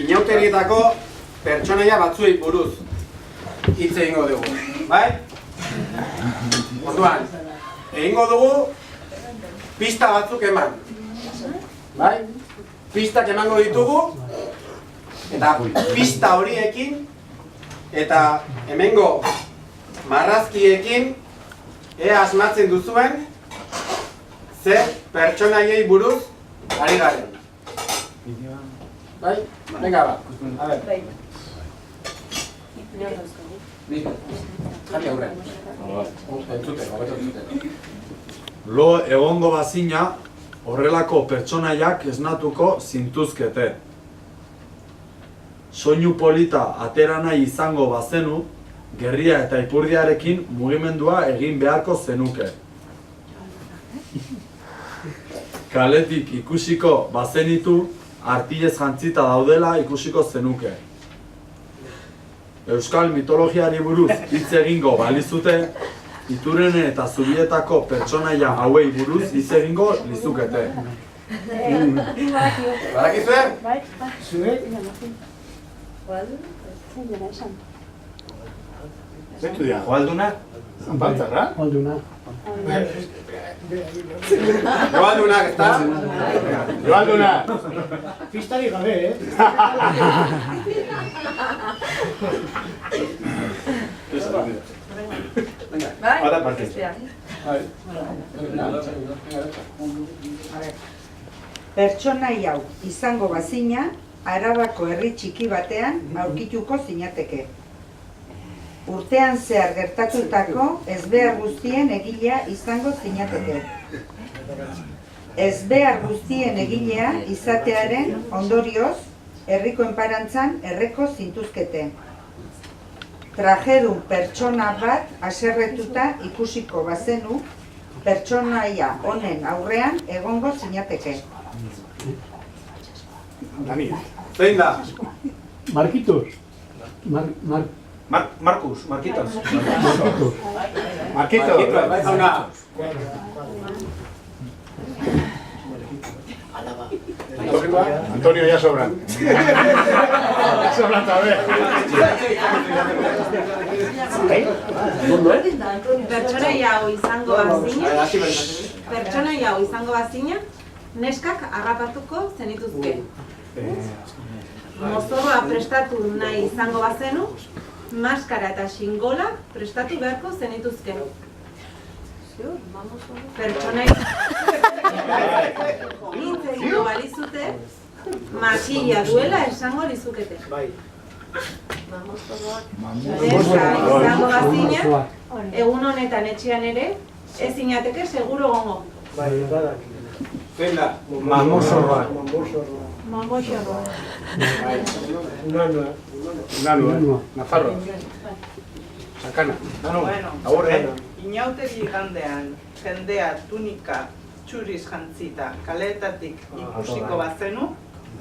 inauterietako pertsonaia batzuei buruz hitz egingo dugu, bai? Orduan, egingo dugu pista batzuk eman, bai? Pistak emango ditugu, eta pista horiekin eta hemengo marrazkiekin ea asmatzen duzuen zer pertsonaiei buruz ari garen. Bai? Venga, ba. A ver. Jarri aurrean. Lo egongo bazina, horrelako pertsonaiak esnatuko zintuzkete. Soinu polita atera nahi izango bazenu, gerria eta ipurdiarekin mugimendua egin beharko zenuke. Kaletik ikusiko bazenitu, artilez jantzita daudela ikusiko zenuke. Euskal mitologiari buruz hitz egingo balizute, Iturene eta Zubietako pertsonaia hauei buruz hitz egingo lizukete. Badakizue? Bai, Zue? Zaitu dira? Joalduna? Pantzarra? Joalduna. Joaldunak, ezta? Joalduna! Pistari gabe, Ahora parte. Pertsonai hau izango bazina, Arabako herri txiki batean aurkituko zinateke. Urtean zehar gertatutako ezbehar guztien egilea izango zinateke. Ezbehar guztien egilea izatearen ondorioz, herriko enparantzan erreko zintuzkete. Trajedun pertsona bat haserretuta ikusiko bazenu, pertsonaia honen aurrean egongo zinateke. Zein da? Markitos. Markus, Markitos. Markito! Bai, jauna. Antonio, ya sobran. Ya sobran también. Pertsonaia hau izango bazina, neskak harrapatuko zenituzke. Mozorroa prestatu nahi izango bazenu, maskara eta xingola prestatu beharko zenituzke. Pertsonaia hitz egingo balizute, makila duela esango lizukete. Neska izango bazina, egun honetan etxean ere, ez zinateke seguro gongo. Zein da? Mamozorroa. Mamozorroa. Nanu, Nafarro. Sakana. Bueno, inauteri igandean, jendea tunika txuriz jantzita kaleetatik ikusiko bazenu,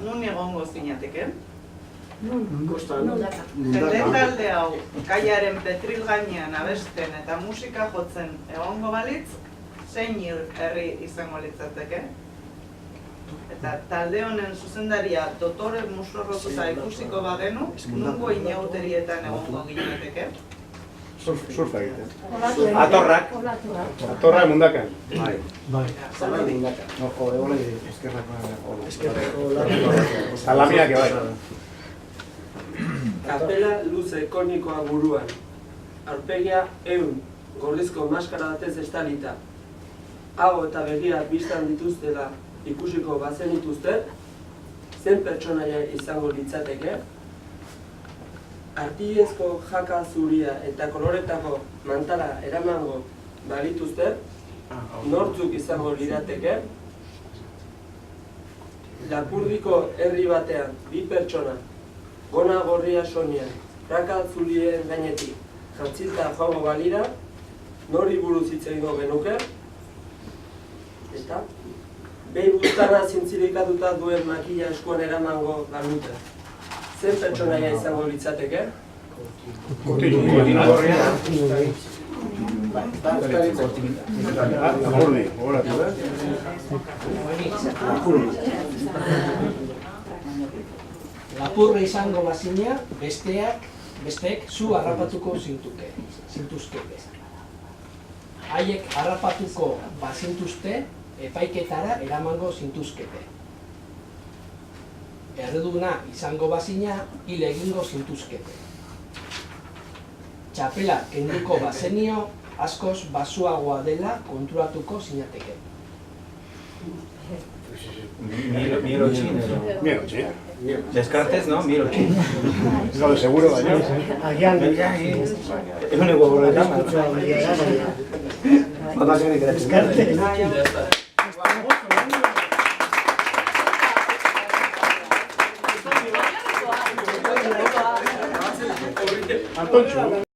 nun egongo zinateke? Jende talde hau kaiaren petril gainean abesten eta musika jotzen egongo balitz, zein herri izango litzateke? Eta talde honen zuzendaria dotore musorrotuta ikusiko bagenu, nungo inauterietan egongo ginateke? Surfa egiten. Atorrak. Atorra mundakan. Bai. Salamiak bai. Kapela luze konikoa buruan. Aurpegia ehun, gordizko maskara batez estalita. Hago eta begiak bistan dituztela ikusiko bazenituzte, zen pertsonaia izango litzateke, artilezko jaka zuria eta koloretako mantala eramango balituzte, nortzuk izango lirateke, Lapurdiko herri batean bi pertsona, gona gorria soinean, praka zurien gainetik, jantzita joango balira, nori buruz hitz egingo genuke, eta behi buztana zintzilikatuta duen makila eskuan eramango balute. Zen pertsonaia izango litzateke? Kotino gorria. Apurdi, gogoratu, Lapurra izango bazina, besteek zu harrapatuko zintuzkete. Haiek harrapatuko bazintuzte, epaiketara eramango zintuzkete. Erreduna izango bazina, hil egingo zintuzkete. Txapela kenduko bazenio, askoz basuagoa dela konturatuko zinateke. Mirotxin. Descartes, no? Mirotxin. No, de seguro baino. Agian, Eguneko horretan. Batak Descartes. Antontxo.